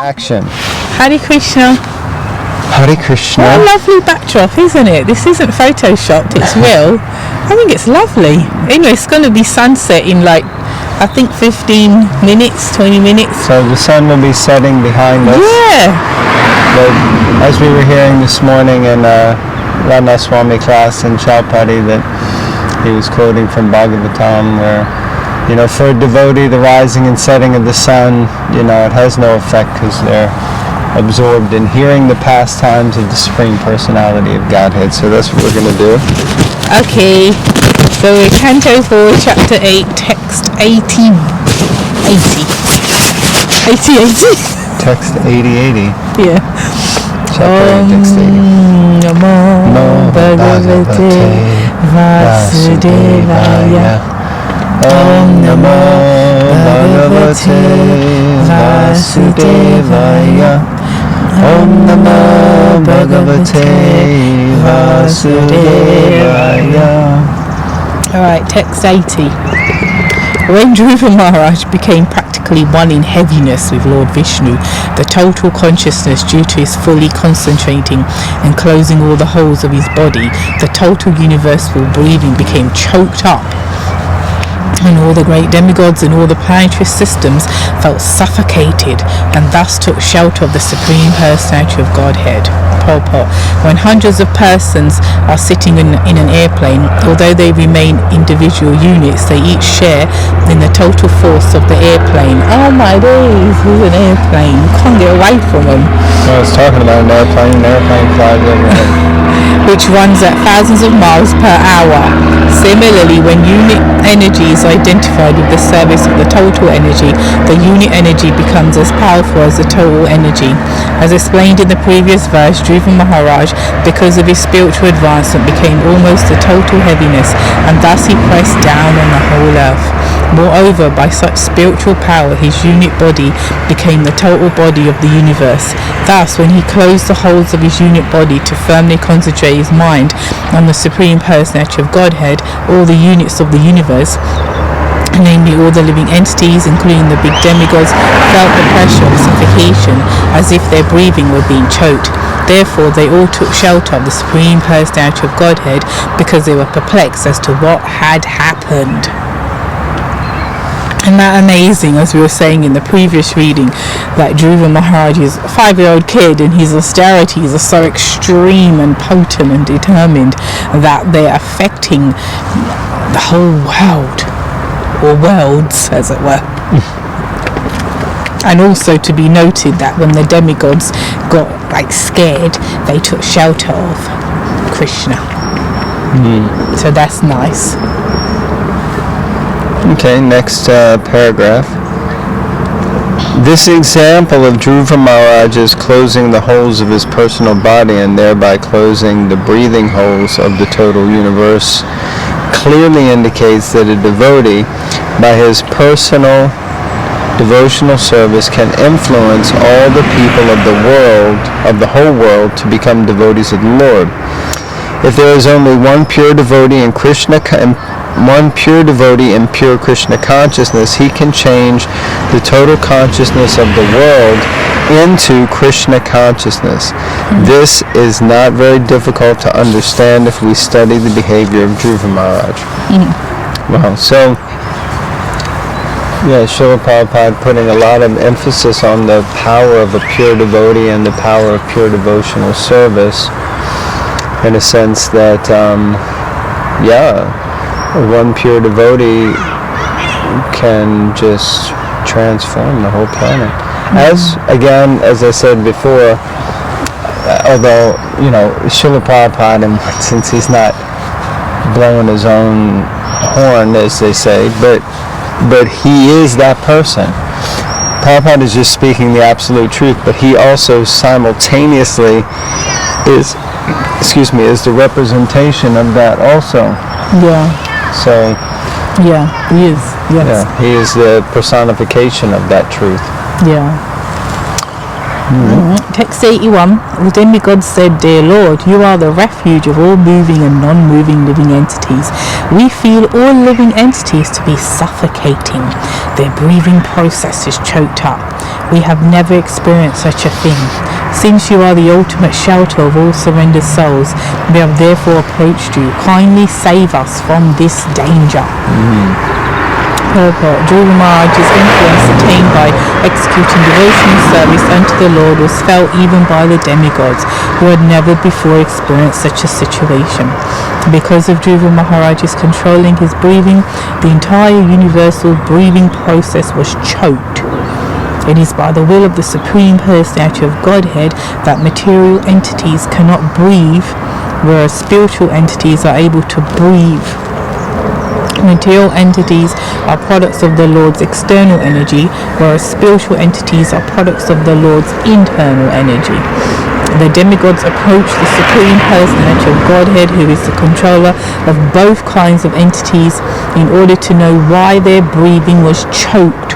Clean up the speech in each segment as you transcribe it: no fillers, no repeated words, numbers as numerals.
Action. Hare Krishna. Hare Krishna. What a lovely backdrop, isn't it? This isn't photoshopped, it's real. I think it's lovely. Anyway, it's going to be sunset in I think 15 minutes, 20 minutes. So the sun will be setting behind us. Yeah. But as we were hearing this morning in Radha Swami class in Chowpatty, that he was quoting from Bhagavatam where, for a devotee, the rising and setting of the sun, it has no effect because they're absorbed in hearing the pastimes of the Supreme Personality of Godhead. So that's what we're going to do. Okay. So we're Canto 4, Chapter 8, Text 80. Text 80. Yeah. Chapter 8, text 80. Namo Bhagavate Vasudevaya. Om Namo Bhagavate Vasudevaya. Om Namo Bhagavate Vasudevaya. Alright, text 80. When Dhruva Maharaj became practically one in heaviness with Lord Vishnu, the total consciousness due to his fully concentrating and closing all the holes of his body, the total universal breathing became choked up, and all the great demigods and all the planetary systems felt suffocated and thus took shelter of the Supreme Personality of Godhead. Purport. When hundreds of persons are sitting in an airplane, although they remain individual units, they each share in the total force of the airplane. Oh my days, there's an airplane. You can't get away from them. I was talking about an airplane flies overhead. Which runs at thousands of miles per hour. Similarly, when unit energy is identified with the service of the total energy, the unit energy becomes as powerful as the total energy. As explained in the previous verse, Dhruva Maharaj, because of his spiritual advancement, became almost a total heaviness, and thus he pressed down on the whole earth. Moreover, by such spiritual power, his unit body became the total body of the universe. Thus, when he closed the holes of his unit body to firmly concentrate his mind on the Supreme Personality of Godhead, all the units of the universe, namely all the living entities, including the big demigods, felt the pressure of suffocation as if their breathing were being choked. Therefore, they all took shelter of the Supreme Personality of Godhead because they were perplexed as to what had happened. Isn't that amazing, as we were saying in the previous reading, that Dhruva Maharaj is a 5-year-old kid and his austerities are so extreme and potent and determined that they're affecting the whole world, or worlds as it were. And also to be noted that when the demigods got scared, they took shelter of Krishna. So that's nice. Okay, next paragraph. This example of Dhruva Maharaj's closing the holes of his personal body and thereby closing the breathing holes of the total universe clearly indicates that a devotee, by his personal devotional service, can influence all the people of the world, of the whole world, to become devotees of the Lord. If there is only one pure devotee in pure Krishna consciousness, he can change the total consciousness of the world into Krishna consciousness. This is not very difficult to understand if we study the behavior of Dhruva Maharaj. Well, so Srila Prabhupada putting a lot of emphasis on the power of a pure devotee and the power of pure devotional service, in a sense that one pure devotee can just transform the whole planet. As I said before, although, Srila Prabhupada, since he's not blowing his own horn, as they say, but he is that person. Prabhupada is just speaking the absolute truth, but he also simultaneously is the representation of that also. Yeah. So, yeah, he is. Yes. Yeah, he is the personification of that truth. Yeah. Text 81. The demigod said, "Dear Lord, you are the refuge of all moving and non-moving living entities. We feel all living entities to be suffocating. Their breathing process is choked up. We have never experienced such a thing. Since you are the ultimate shelter of all surrendered souls, we have therefore approached you. Kindly save us from this danger." Purport. Dhruva Maharaj's influence attained by executing devotional service unto the Lord was felt even by the demigods, who had never before experienced such a situation. Because of Dhruva Maharaj's controlling his breathing, the entire universal breathing process was choked. It is by the will of the Supreme Personality of Godhead that material entities cannot breathe, whereas spiritual entities are able to breathe. Material entities are products of the Lord's external energy, whereas spiritual entities are products of the Lord's internal energy. The demigods approach the Supreme Personality of Godhead, who is the controller of both kinds of entities, in order to know why their breathing was choked.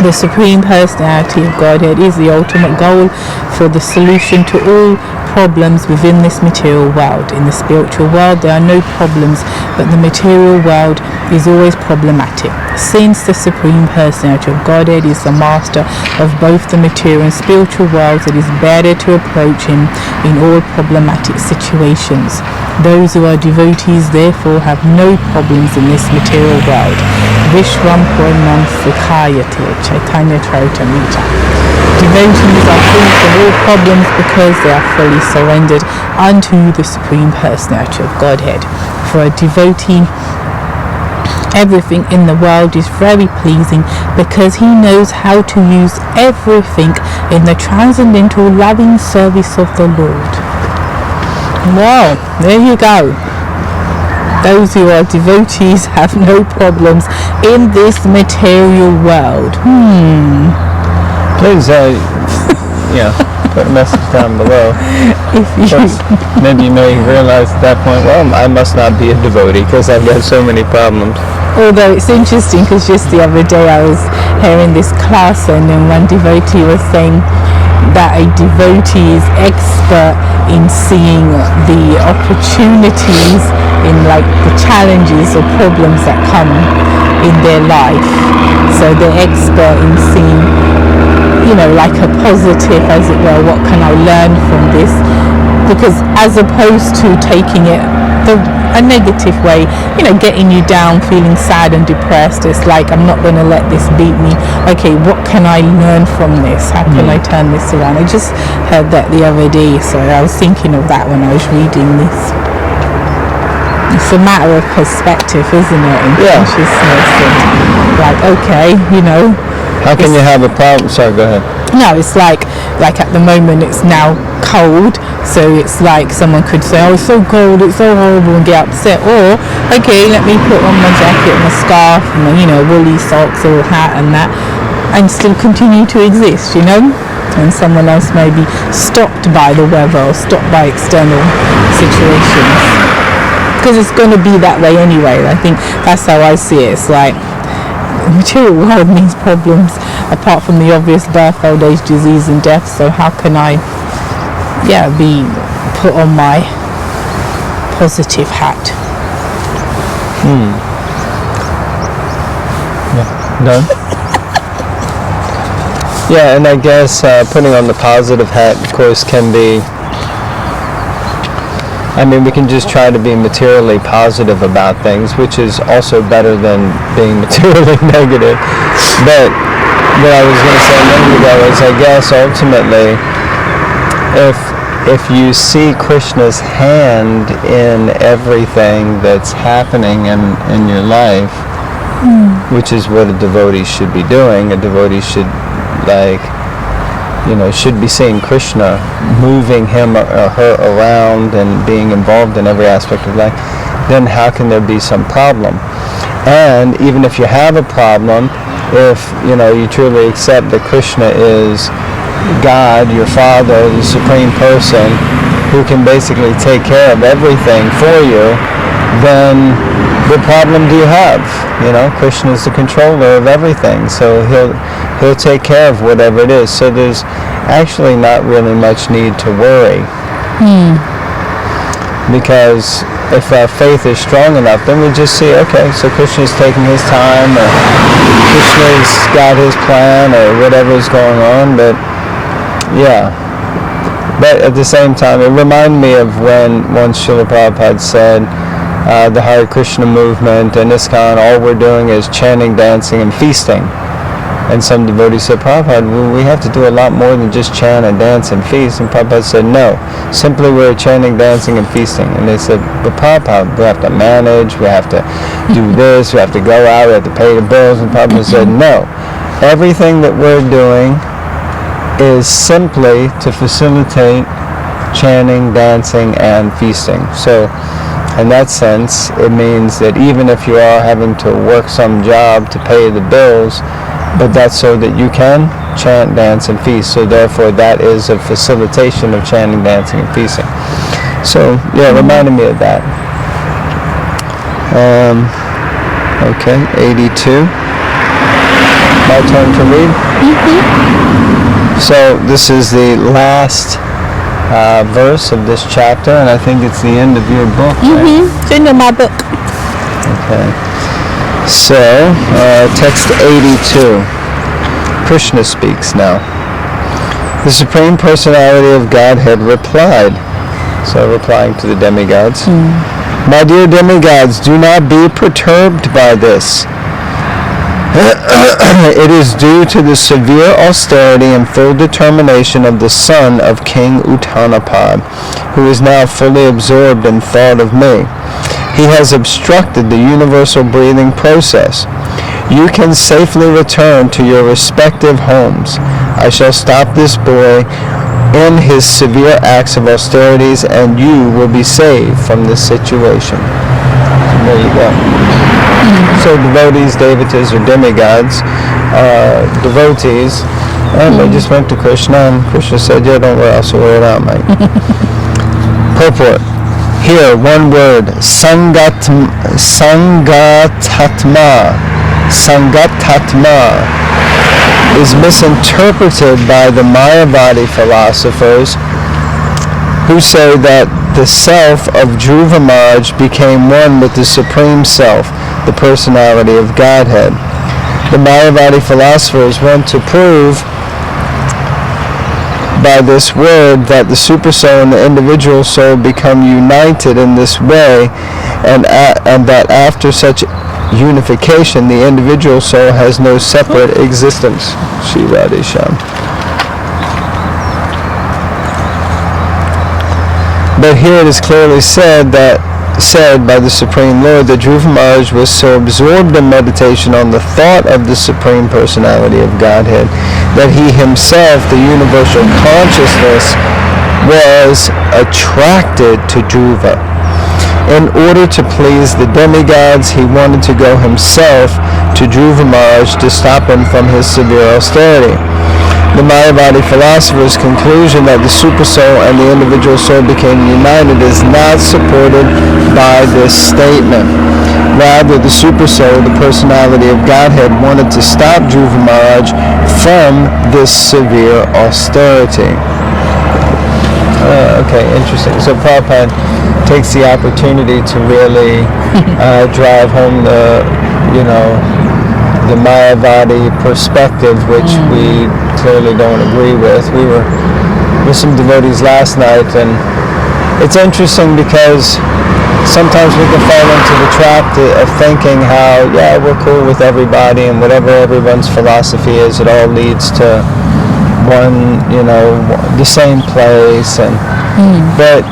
The Supreme Personality of Godhead is the ultimate goal for the solution to all problems within this material world. In the spiritual world there are no problems, but the material world is always problematic. Since the Supreme Personality of Godhead is the master of both the material and spiritual worlds, it is better to approach him in all problematic situations. Those who are devotees therefore have no problems in this material world. Vishwam Purnam Sukhayate, Chaitanya Charitamrita. Devotees are free from all problems because they are fully surrendered unto the Supreme Personality of Godhead. For a devotee, everything in the world is very pleasing because he knows how to use everything in the transcendental loving service of the Lord. Wow, there you go. Those who are devotees have no problems in this material world. Please, put a message down below. Maybe you may realize at that point, well, I must not be a devotee because I've got so many problems. Although it's interesting because just the other day I was hearing this class and then one devotee was saying that a devotee is expert in seeing the opportunities in like the challenges or problems that come in their life. So they're expert in seeing, like a positive, as it were, what can I learn from this? Because as opposed to taking it a negative way, getting you down, feeling sad and depressed, it's like, I'm not going to let this beat me. Okay, what can I learn from this? How can I turn this around? I just heard that the other day, so I was thinking of that when I was reading this. It's a matter of perspective, isn't it? And consciousness. And like, okay, How can you have a problem? Sorry, go ahead. No, it's like at the moment it's now cold, so it's like someone could say, oh, it's so cold, it's so horrible, and get upset. Or, okay, let me put on my jacket and a scarf and woolly socks or a hat and that, and still continue to exist, And someone else may be stopped by the weather or stopped by external situations. Because it's going to be that way anyway. I think that's how I see it. It's like, the material world means problems apart from the obvious birth, old age, disease and death. So how can I be put on my positive hat? Done? And I guess putting on the positive hat, of course, can be, we can just try to be materially positive about things, which is also better than being materially negative. But what I was going to say a minute ago is, I guess, ultimately, if you see Krishna's hand in everything that's happening in your life, which is what a devotee should be doing. A devotee should, should be seeing Krishna moving him or her around and being involved in every aspect of life, then how can there be some problem? And even if you have a problem, if you truly accept that Krishna is God, your Father, the Supreme Person, who can basically take care of everything for you, then what problem do you have? Krishna is the controller of everything, so He'll take care of whatever it is. So there's actually not really much need to worry. Because if our faith is strong enough, then we just see, okay, so Krishna's taking his time, or Krishna's got his plan, or whatever's going on. But yeah. But at the same time, it reminded me of when once Srila Prabhupada said, the Hare Krishna movement and ISKCON, all we're doing is chanting, dancing, and feasting. And some devotees said, Prabhupada, we have to do a lot more than just chant and dance and feast. And Prabhupada said, no, simply we're chanting, dancing, and feasting. And they said, but Prabhupada, we have to manage, we have to do this, we have to go out, we have to pay the bills. And Prabhupada said, no, everything that we're doing is simply to facilitate chanting, dancing, and feasting. So in that sense, it means that even if you are having to work some job to pay the bills, but that's so that you can chant, dance, and feast. So therefore, that is a facilitation of chanting, dancing, and feasting. So yeah, it reminded me of that. Okay, 82. My turn to read. So this is the last verse of this chapter, and I think it's the end of your book, right? It's in my book. Okay. So, text 82. Krishna speaks now. The Supreme Personality of Godhead replied, so replying to the demigods, my dear demigods, do not be perturbed by this. It is due to the severe austerity and full determination of the son of King Uttanapad, who is now fully absorbed in thought of me. He has obstructed the universal breathing process. You can safely return to your respective homes. I shall stop this boy in his severe acts of austerities, and you will be saved from this situation. And there you go. So devotees, devatas, or demigods, devotees, and they just went to Krishna, and Krishna said, yeah, don't worry, I'll sort it out, mate. Purport. Here, one word, Sangatatma. Sangatatma is misinterpreted by the Mayavadi philosophers, who say that the self of Dhruva Maharaj became one with the Supreme Self, the personality of Godhead. The Mayavadi philosophers want to prove by this word that the supersoul and the individual soul become united in this way, and that after such unification, the individual soul has no separate existence. Shri Radhe Shyam. But here it is clearly said by the Supreme Lord that Dhruva Maharaj was so absorbed in meditation on the thought of the Supreme Personality of Godhead that he himself, the universal consciousness, was attracted to Dhruva. In order to please the demigods, he wanted to go himself to Dhruva Maharaj to stop him from his severe austerity. The Mayavadi philosophers' conclusion that the supersoul and the individual soul became united is not supported by this statement. Rather, the supersoul, the personality of Godhead, wanted to stop Dhruva Maharaj from this severe austerity. Okay, interesting. So Prabhupada takes the opportunity to really drive home the Mayavadi perspective, which we clearly don't agree with. We were with some devotees last night, and it's interesting because sometimes we can fall into the trap of thinking how, yeah, we're cool with everybody, and whatever everyone's philosophy is, it all leads to one, the same place. And but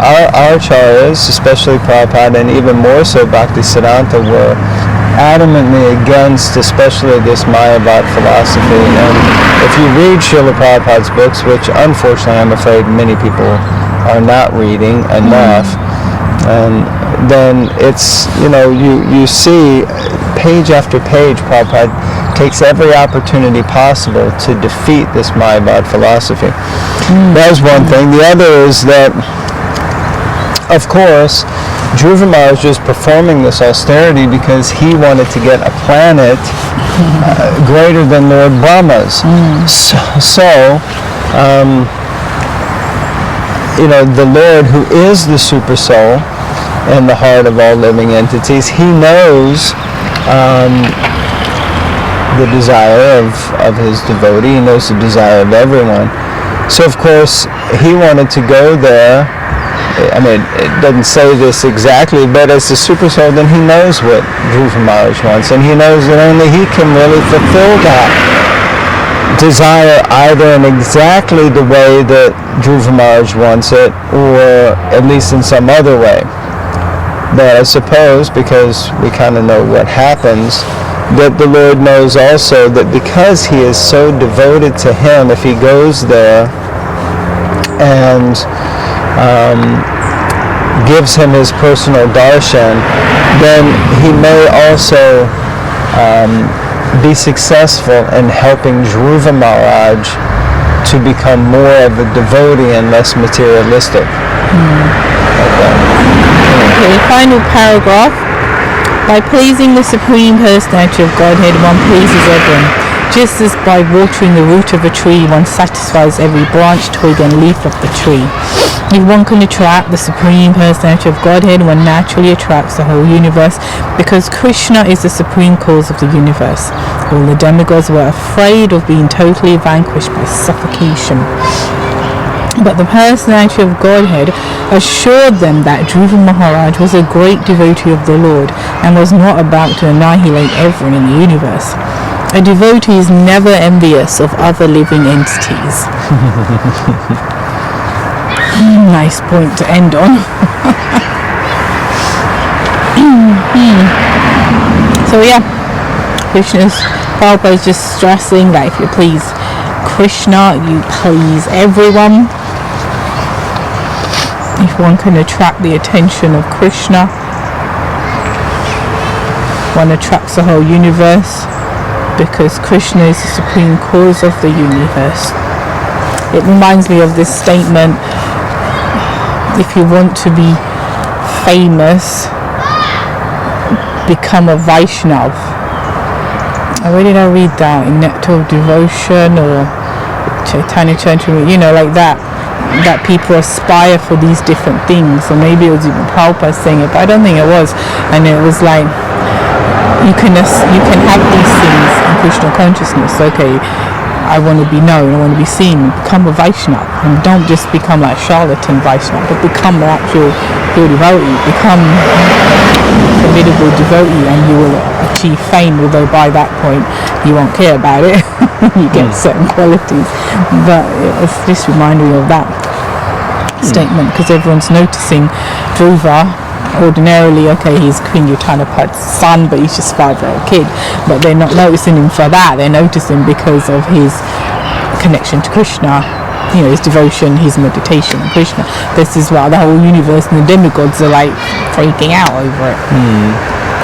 our acharyas, especially Prabhupada, and even more so Bhaktisiddhanta, were adamantly against especially this Mayavad philosophy. And if you read Srila Prabhupada's books, which unfortunately I'm afraid many people are not reading enough, and then it's, you see page after page Prabhupada takes every opportunity possible to defeat this Mayavad philosophy. That was one thing. The other is that, of course, Dhruva Maharaj was performing this austerity because he wanted to get a planet greater than Lord Brahma's. The Lord, who is the super soul in the heart of all living entities, he knows the desire of his devotee. He knows the desire of everyone. So of course he wanted to go there. I mean, it doesn't say this exactly, but as the super soul, then he knows what Dhruva Maharaj wants, and he knows that only he can really fulfill that desire, either in exactly the way that Dhruva Maharaj wants it, or at least in some other way. But I suppose, because we kind of know what happens, that the Lord knows also that because he is so devoted to him, if he goes there and gives him his personal darshan, then he may also be successful in helping Dhruva Maharaj to become more of a devotee and less materialistic. Okay, final paragraph. By pleasing the Supreme Personality of Godhead, one pleases everyone. Just as by watering the root of a tree, one satisfies every branch, twig, and leaf of the tree. If one can attract the Supreme Personality of Godhead, one naturally attracts the whole universe, because Krishna is the supreme cause of the universe. All the demigods were afraid of being totally vanquished by suffocation. But the Personality of Godhead assured them that Dhruva Maharaj was a great devotee of the Lord and was not about to annihilate everyone in the universe. A devotee is never envious of other living entities. Nice point to end on. So yeah, Prabhupada is just stressing that if you please Krishna, you please everyone. If one can attract the attention of Krishna, one attracts the whole universe, because Krishna is the supreme cause of the universe. It reminds me of this statement: if you want to be famous, become a Vaishnav. Where did I read that? In Nectar of Devotion or Chaitanya Charitamrita, like that people aspire for these different things, or maybe it was even Prabhupada saying it, but I don't think it was. And it was like, you can have these things in Krishna consciousness. Okay, I want to be known, I want to be seen. Become a Vaishnava, and don't just become like charlatan Vaishnava, but become an actual pure devotee. Become a formidable devotee, and you will achieve fame. Although by that point you won't care about it. You get certain qualities. But it's just reminding me of that statement, because everyone's noticing Dhruva. Ordinarily, okay, he's Queen Utanapad's son, but he's just a 5-year-old kid. But they're not noticing him for that. They're noticing because of his connection to Krishna, his devotion, his meditation on Krishna. This is why the whole universe and the demigods are like freaking out over it,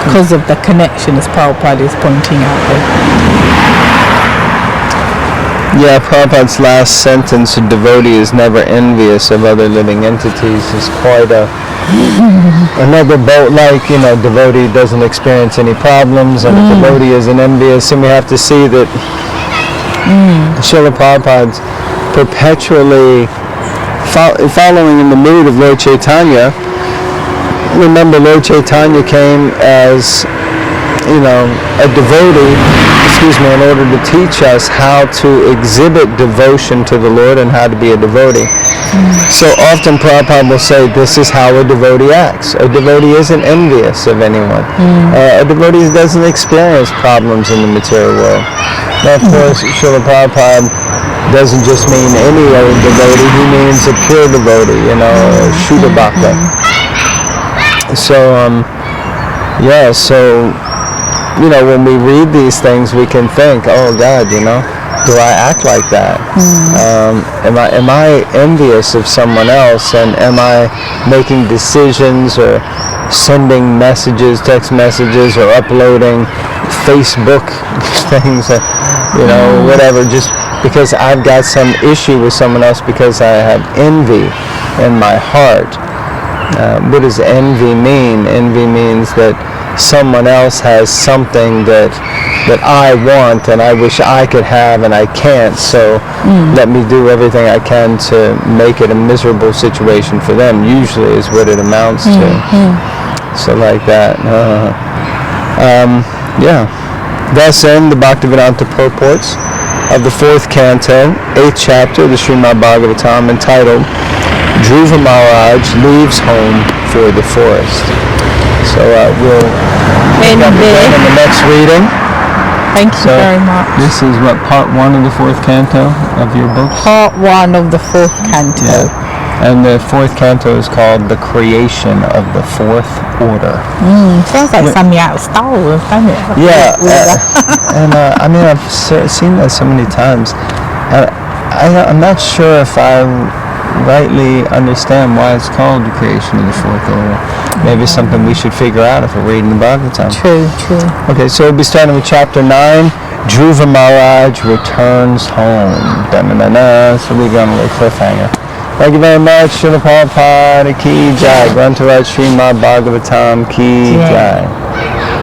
because of the connection, as Prabhupada is pointing out there. Yeah, Prabhupada's last sentence, a devotee is never envious of other living entities, is quite another boat, like, devotee doesn't experience any problems, and a devotee isn't envious, and we have to see that Srila Prabhupada's perpetually following in the mood of Lord Chaitanya. Remember, Lord Chaitanya came as, a devotee, in order to teach us how to exhibit devotion to the Lord and how to be a devotee. So often Prabhupada will say, this is how a devotee acts. A devotee isn't envious of anyone. A devotee doesn't experience problems in the material world. Now, of course, Srila Prabhupada doesn't just mean any old devotee. He means a pure devotee, a Shuddha Bhakta. So, when we read these things, we can think, oh God, do I act like that? Am I envious of someone else, and am I making decisions or sending messages, text messages, or uploading Facebook things, whatever, just because I've got some issue with someone else, because I have envy in my heart? What does envy mean? Envy means that someone else has something that I want and I wish I could have and I can't, so let me do everything I can to make it a miserable situation for them, usually is what it amounts to. So like that. Yeah. Thus end the Bhaktivedanta purports of the 4th canto, 8th chapter of the Srimad Bhagavatam, entitled Dhruva Maharaj Leaves Home for the Forest. So we'll pick up again in the next reading. Thank you very much. This is what, part 1 of the 4th canto of your book? Part 1 of the 4th canto. Yeah. And the 4th canto is called The Creation of the Fourth Order. Sounds like something out of Star Wars, doesn't it? Yeah. And I mean, I've seen that so many times. I'm not sure if I rightly understand why it's called The Creation of the Fourth Order. Maybe it's something we should figure out if we're reading the Bhagavatam. True. Okay, so we'll be starting with chapter 9. Dhruva Maharaj returns home. Da-na-na-na. So we're going to a cliffhanger. Thank you very much. Srila Prabhupada ki jai. Grantaraj Srimad Bhagavatam ki jai.